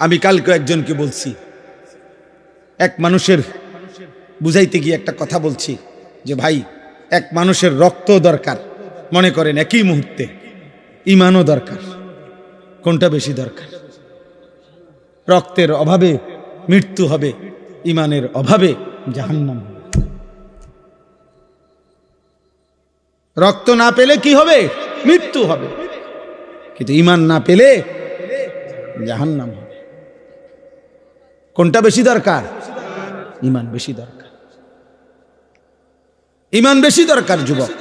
আমি কালকে একজনকে বলছি, এক মানুষের বুঝাইতে গিয়ে একটা কথা বলছি যে ভাই, এক মানুষের রক্ত দরকার, মনে করেন একই মুহূর্তে ঈমানও দরকার। কোনটা বেশি দরকার? রক্তের অভাবে মৃত্যু হবে, ঈমানের অভাবে জাহান্নাম হবে। রক্ত না পেলে কি হবে? মৃত্যু হবে। কিন্তু ঈমান না পেলে জাহান্নাম হবে। কোনটা বেশি দরকার? ঈমান বেশি দরকার। ঈমান বেশি দরকার যুবক,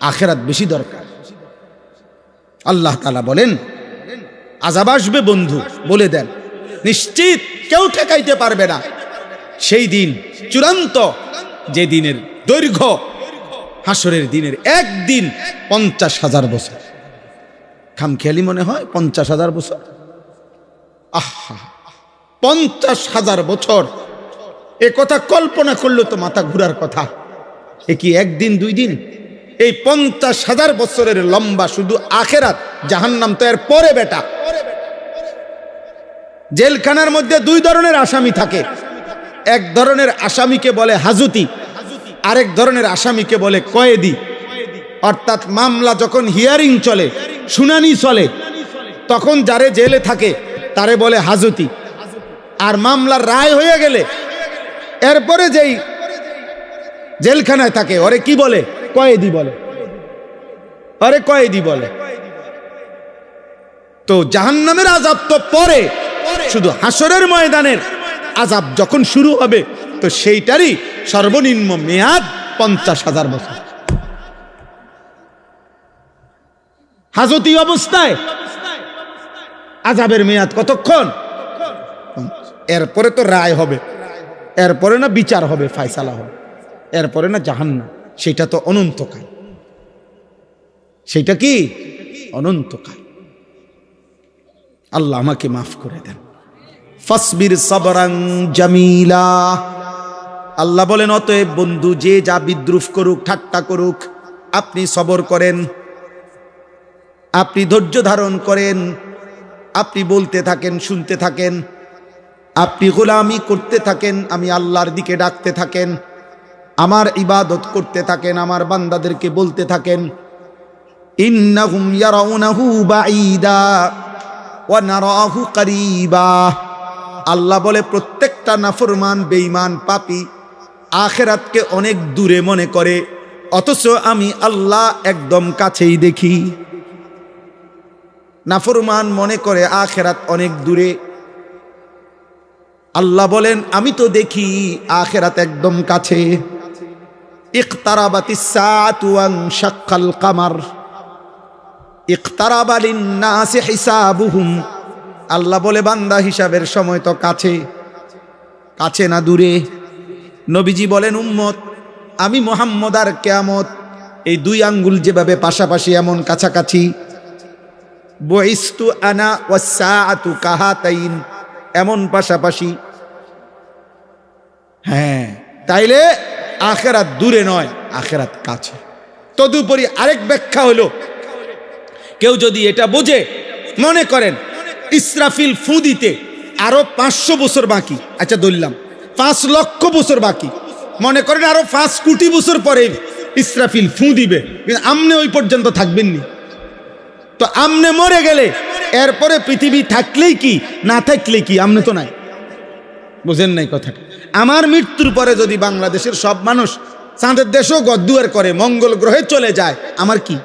আখিরাত বেশি দরকার। আল্লাহ তাআলা বলেন আযাব আসবে বন্ধু, বলে দেন নিশ্চিত কেউ ঠেকাইতে পারবে না। সেই দিন চূড়ান্ত, যে দিনের দৈর্ঘ্য হাসরের দিনের একদিন 50,000 বছর। খামখেয়ালি মনে হয় 50,000 বছর। আহা, 50,000 বছর! এ কথা কল্পনা করলে তো মাথা ঘুরার কথা। এ কি একদিন দুই দিন? এই 50,000 বছরের লম্বা শুধু আখিরাত, জাহান্নাম তো এর পরে বেটা। জেলখানার মধ্যে দুই ধরনের আসামি থাকে। এক ধরনের আসামিকে বলে হাজতি, আরেক ধরনের আসামিকে বলে কয়েদি। অর্থাৎ মামলা যখন হিয়ারিং চলে, শুনানি চলে, তখন যারে জেলে থাকে তারে বলে হাজতি। আর মামলার রায় হয়ে গেলে এরপরে যেই জেলখানায় থাকে ওরে কি বলে? কয়েদি বলে। আরে কয়েদি বলে। তো জাহান্নামের আযাব তো পরে, শুধু হাসরের ময়দানের আযাব যখন শুরু হবে তো সেইটারই সর্বনিম্ন মেয়াদ 50,000 বছর। হাজতি অবস্থায় আযাবের মেয়াদ কতক্ষণ? এরপরে তো রায় হবে, এরপরে না বিচার হবে, ফায়সালা হবে, এরপরে না জাহান্নাম। সেটা তো অনন্তকাল। সেটা কি? অনন্তকাল। আল্লাহ আমাকে মাফ করে দেন। ফাসবির সাবরান জামিলা। আল্লাহ বলেন অতএব বন্ধু, যে যা বিদ্রুপ করুক, ঠাট্টা করুক, আপনি সবর করেন, আপনি ধৈর্য ধারণ করেন, আপনি বলতে থাকেন, শুনতে থাকেন, আপনি গোলামি করতে থাকেন, আমি আল্লাহর দিকে ডাকতে থাকেন, আমার ইবাদত করতে থাকেন, আমার বান্দাদেরকে বলতে থাকেন ইন্নাহুম ইয়ারাউনাহু বাঈদা ওয়া নারাহু করিবা। আল্লাহ বলে প্রত্যেকটা নাফরমান, বেঈমান, পাপী আখিরাতকে অনেক দূরে মনে করে, অথচ আমি আল্লাহ একদম কাছেই দেখি। নাফরমান মনে করে আখিরাত অনেক দূরে। আল্লাহ বলেন আমি তো দেখি আখিরাত একদম কাছে। ইকতারাবাতিস সাআতু ওয়া শাক্কাল কামার ইকতারাবা লিন-নাসি হিসাবুহুম। আল্লাহ বলে বান্দা হিসাবের সময় তো কাছে, কাছে না দূরে। নবীজি বলেন উম্মত, আমি মুহাম্মদ আর কিয়ামত এই দুই আঙ্গুল যেভাবে পাশাপাশি এমন কাছাকাছি, বুইস্তু আনা ওয়াস সাআতু কাহাতাইন, এমন পাশাপাশি। হ্যাঁ, তাইলে আখিরাত দূরে নয়, আখিরাত কাছে। তদুপরি আরেক ব্যাখ্যা হলো, কেউ যদি এটা বোঝে, মনে করেন ইসরাফিল ফু দিতে আরো 500 বছর বাকি, আচ্ছা ধরলাম 5 লক্ষ বছর বাকি, মনে করেন আরো 5 কোটি বছর পরে ইসরাফিল ফু দিবে, কিন্তু আমনে ওই পর্যন্ত থাকবেননি। তো আমনে মরে গেলে এরপরে পৃথিবী থাকলেই কি, না থাকলেই কি, আমনে তো নাই। বুঝেন নাই কথাটা? আমার মৃত্যুর পরে যদি বাংলাদেশের সব মানুষ চাঁদের দেশও গদ্দুয়ার করে, মঙ্গল গ্রহে চলে যায়, আমার কি?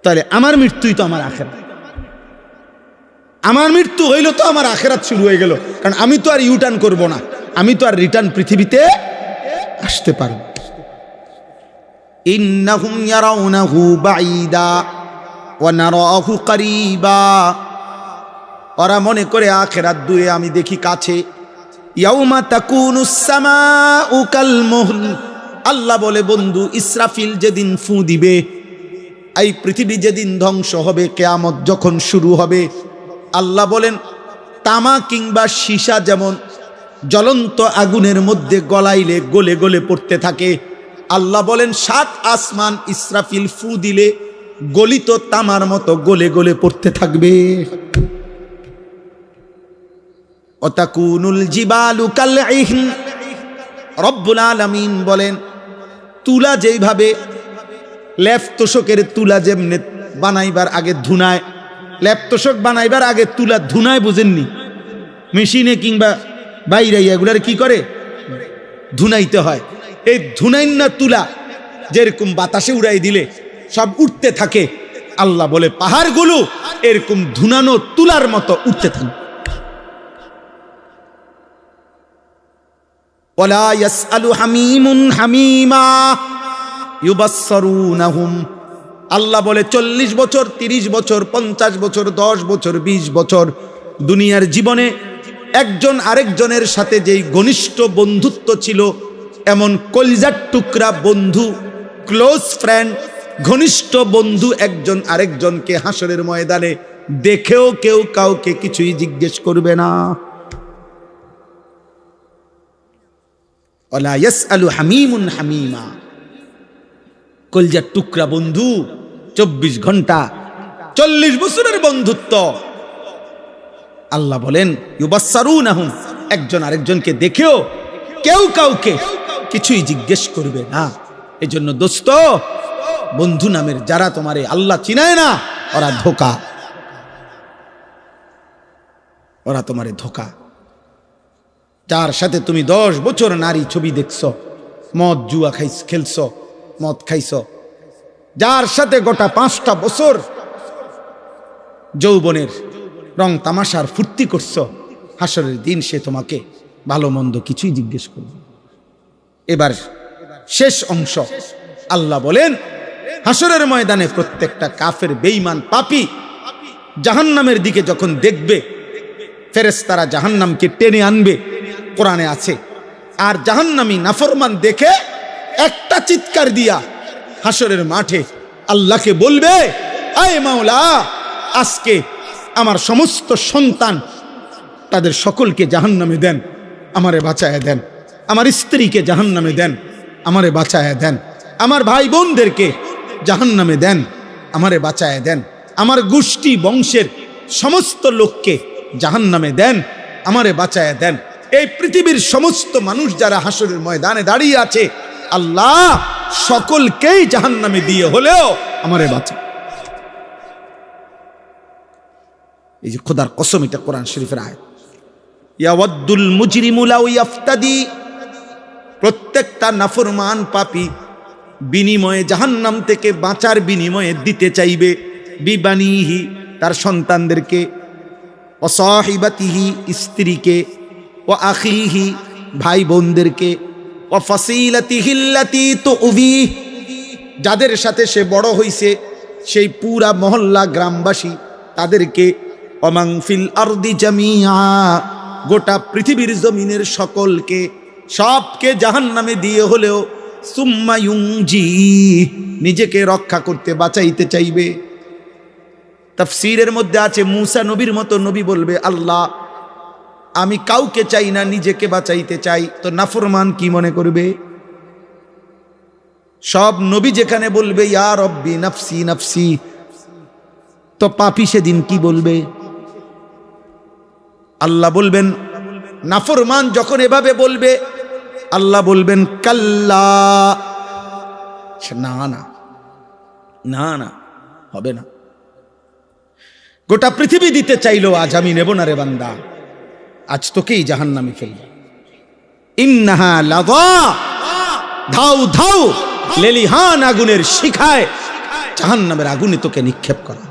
তাহলে আমার মৃত্যুই তো আমার আখিরাত। আমার মৃত্যু হইল তো আমার আখিরাত শুরু হয়ে গেল, কারণ আমি তো আর ইউটার্ন করব না, আমি তো আর রিটার্ন পৃথিবীতে আসতে পারব। ইন্নাহুম ইয়ারাউনাহু বাঈদা ওয়া নারাহু করিবা। ওরা মনে করে আখিরাত দূরে, আমি দেখি কাছে। ইয়াউমা তাকুনুস সামাউ কাল মুহল। আল্লাহ বলে বন্ধু, ইসরাফিল যেদিন ফু দিবে, এই পৃথিবী যেদিন ধ্বংস হবে, কিয়ামত যখন শুরু হবে, আল্লাহ বলেন তামা কিংবা সীসা যেমন জ্বলন্ত আগুনের মধ্যে গলাইলে গলে গলে পড়তে থাকে, আল্লাহ বলেন 7 আসমান ইসরাফিল ফু দিলে গলিত তামার মতো গলে গলে পড়তে থাকবে। ওয়াতাকুনুল জিবালু কালইহন। রব্বুল আলামিন বলেন, তুলা যেইভাবে লেপ তোষকের তুলা যেমনে বানাইবার আগে ধুনায়, লেপ তোষক বানাইবার আগে তুলা ধুনায়, বুঝেননি? মেশিনে কিংবা বাইরে এগুলার কি করে? ধুনাইতে হয়। এই ধুনাইন্না তুলা যেরকম বাতাসে উড়াই দিলে সব উঠতে থাকে, আল্লাহ বলে পাহাড়গুলো এরকম ধুনানো তুলার মতো উঠতে থাকে। ওয়ালা ইয়াসআলু হামিমুন হামিমা ইউবাসসিরুনাহুম। আল্লাহ বলে 40 বছর, 30 বছর, 50 বছর, 10 বছর, 20 বছর দুনিয়ার জীবনে একজন আরেকজনের সাথে যেই ঘনিষ্ঠ বন্ধুত্ব ছিল, এমন কলিজার টুকরা বন্ধু, ক্লোজ ফ্রেন্ড, ঘনিষ্ঠ বন্ধু একজন আরেকজনকে হাসরের ময়দানে দেখেও কেউ কাউকে কিছুই জিজ্ঞেস করবে না। ওয়ালা ইয়াসআলু হামিমুন হামিমা। কলিজার টুকরা বন্ধু, 24 ঘন্টা, 40 বছরের বন্ধুত্ব। আল্লাহ বলেন ইউবাসসিরুনাহুম, একজন আরেকজনকে দেখেও কেউ কাউকে কিছুই জিজ্ঞেস করবে না। এজন্য দোস্ত, বন্ধু নামের যারা তোমারে আল্লাহ চিনায় না, ওরা ধোঁকা, ওরা তোমারে ধোঁকা। যার সাথে তুমি 10 বছর নারী ছবি দেখছো, মদ জুয়া খেলছো, মদ খাইছো, যার সাথে গোটা 5টা বছর যৌবনের রং তামাশার ফুর্তি করছো, হাসরের দিন সে তোমাকে ভালো মন্দ কিছুই জিজ্ঞেস করবে। এবার শেষ অংশ, আল্লাহ বলেন হাসরের ময়দানে প্রত্যেকটা কাফের, বেঈমান, পাপী জাহান্নামের দিকে যখন দেখবে, ফেরেশতারা জাহান্নামকে টেনে আনবে, কোরআনে আছে। আর জাহান্নামী নাফরমান দেখে একটা চিৎকার দিয়া হাসরের মাঠে আল্লাহকে বলবে, আয় মাওলা, আজকে আমার সমস্ত সন্তান তাদের সকলকে জাহান্নামে দেন, আমারে বাঁচায় দেন। আমার স্ত্রীকে জাহান্নামে দেন, আমারে বাঁচায় দেন। আমার ভাই বোনদেরকে জাহান্নামে দেন, আমারে বাঁচায় দেন। আমার গোষ্ঠী বংশের সমস্ত লোককে জাহান্নামে দেন, আমারে বাঁচায় দেন। এই পৃথিবীর সমস্ত মানুষ যারা হাসরের ময়দানে দাঁড়িয়ে আছে, আল্লাহ সকলকেই জাহান্নামে দিয়ে হলেও আমারে বাঁচা। এই যে খোদার কসম, এটা কোরআন শরীফের আয়াত। ইয়াওয়াদ্দুল মুজরিমু লাউ ইয়াফতাদি, প্রত্যেকটা নাফরমান পাপী বিনিময়ে জাহান্নাম থেকে বাঁচার বিনিময়ে দিতে চাইবে বিবানিহি, তার সন্তানদেরকে, ও সাহিবাতিহি, স্ত্রীকে, ও আখিহি, ভাই বোনদেরকে, ও ফাসিলাতিহিল্লাতি তুউবি, যাদের সাথে সে বড় হইছে, সেই পুরা মহল্লা গ্রামবাসী তাদেরকে, ওমান ফিল আরদি জামিআ, গোটা পৃথিবীর জমিনের সকলকে, সবকে জাহান্নামে দিয়ে হলেও সুম্মা ইউনজি, নিজেকে রক্ষা করতে বাঁচাইতে চাইবে। তাফসীরের মধ্যে আছে মূসা নবীর মতো নবী বলবে, আল্লাহ আমি কাউকে চাই না, নিজেকে বাঁচাইতে চাই। তো নাফরমান কি মনে করবে? সব নবী যেখানে বলবে ইয়া রব্বি নাফসি নাফসি, তো পাপী সেদিন কি বলবে? আল্লাহ বলবেন, নাফরমান যখন এভাবে বলবে, আল্লাহ বলবেন কাল্লা, না না না না, হবে না। গোটা পৃথিবী দিতে চাইলো, আজ আমি নেব না রে বান্দা, আজ তোকেই জাহান্নামে ফেলবো। ইন্নাহা লাযা, ধাউ ধাউ লেলিহান আগুনের শিখায় জাহান্নামের আগুনে তোকে নিক্ষেপ করা।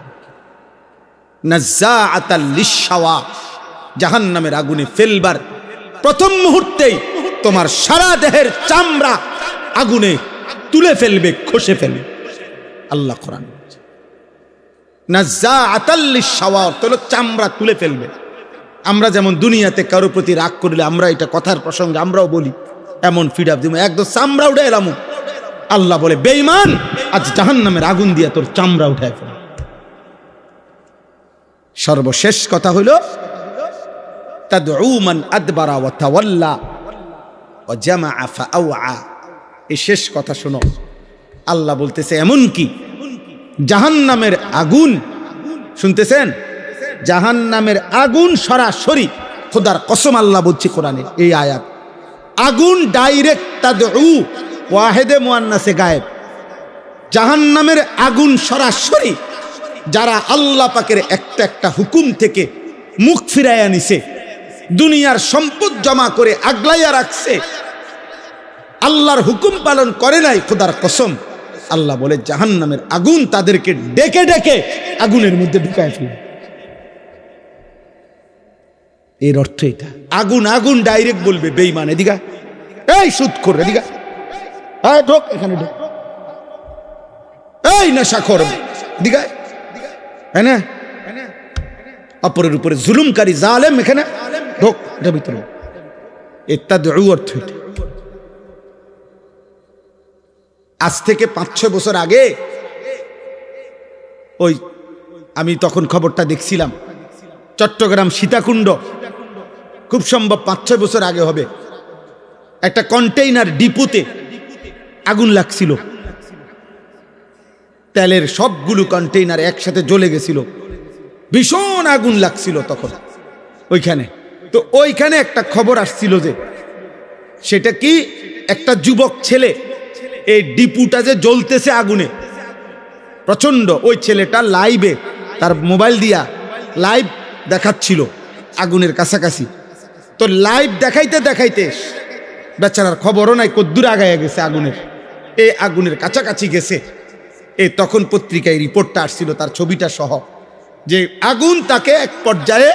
নাজ্জাআতাল লিশশাওয়া, জাহান্নামের আগুনে ফেলবার প্রথম মুহূর্তেই তোমার সারা দেহের চামড়া আগুনে তুলে ফেলবে, খসে ফেলবে। আল্লাহ কোরআন, নাজ্জাআতাল লিশশাওয়া, তোর চামড়া তুলে ফেলবে। আমরা যেমন দুনিয়াতে কারো প্রতি রাগ করলে আমরা এটা কথার প্রসঙ্গে আমরাও বলি, এমন ফিডাপ দিব, একদম চামড়া উঠে এলাম। আল্লাহ বলে, বেঈমান, আজ জাহান্নামের আগুন দিয়া তোর চামড়া উঠায় ফেল। সর্বশেষ কথা হইল তাদউ মান আদবারা ওয়া তাওয়াল্লা ওয়া জামাআ ফাআওয়া। এই শেষ কথা শোনো, আল্লাহ বলতেছে এমন কি জাহান্নামের আগুন, শুনতেছেন, জাহান্নামের আগুন সরাসরি খোদার কসম আল্লাহ বলছে কোরআনে এই আয়াত, আগুন ডাইরেক্ট তাদউ ওয়াহিদে মুআন্নাসে গায়েব। জাহান্নামের আগুন সরাসরি যারা আল্লাহ পাকের একটা একটা হুকুম থেকে মুখ ফিরাইয়া নিছে, দুনিয়ার সম্পদ জমা করে আগলাইয়া রাখছে, আল্লাহর হুকুম পালন করে নাই, খোদার কসম আল্লাহ বলে জাহান্নামের আগুন তাদেরকে ডেকে ডেকে আগুনের মধ্যে ঢুকায় ফেলে। এর অর্থ এটা, আগুন আগুন ডাইরেক্ট বলবে বেঈমান এদিকে, এই সুদ করে এদিকে, এই ঢোক এখানে ঢোক, এই নেশাখোর এদিকে, হ্যাঁ না, অপরের উপরে জুলুমকারী জালেম এখানে ঢোক, এটা ভিতরে। ইত্তাদউ অর্থ এটা। আজ থেকে 5-6 বছর আগে ওই আমি তখন খবরটা দেখছিলাম, চট্টগ্রাম সীতাকুণ্ড, খুব সম্ভব 5-6 বছর আগে হবে, একটা কন্টেইনার ডিপোতে আগুন লাগছিল, তেলের সবগুলো কন্টেইনার একসাথে জ্বলে গেছিল, ভীষণ আগুন লাগছিল তখন ওইখানে। তো ওইখানে একটা খবর আসছিল যে সেটা কি, একটা যুবক ছেলে এই ডিপুটা যে জ্বলতেছে আগুনে প্রচন্ড, ওই ছেলেটা লাইভে তার মোবাইল দিয়া লাইভ দেখাচ্ছিল আগুনের কাছাকাছি। তো লাইভ দেখাইতে দেখাইতে বেচারার খবরও নাই কদ্দূর আগায় গেছে আগুনের, এই আগুনের কাছাকাছি গেছে। এই তখন পত্রিকায় রিপোর্টটা আসছিল তার ছবিটা সহ, যে আগুন তাকে এক পর্যায়ে,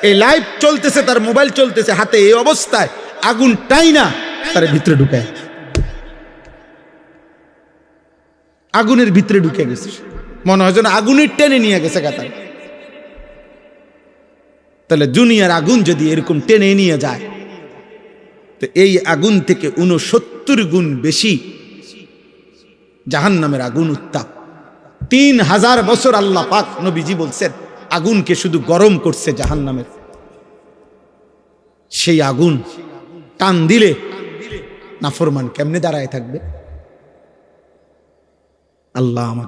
এই লাইভ চলতেছে, তার মোবাইল চলতেছে হাতে, এই অবস্থায় আগুন টাইনা তার ভিতরে ঢুকায়, আগুনের ভিতরে ঢুকে গেছে, মনে হয় যেন আগুনের টেনে নিয়ে গেছে গাতায়। তাহলে দুনিয়ার আগুন যদি এরকম টেনে নিয়ে যায়, তো এই আগুন থেকে 69 গুণ বেশি জাহান্নামের আগুন উত্তাপ। 3000 বছর আল্লাহ পাক নবীজি বলছেন আগুনকে শুধু গরম করছে জাহান্নামের। সেই আগুন টান দিলে নাফরমান কেমনে দাঁড়ায় থাকবে? আল্লাহ আমাকে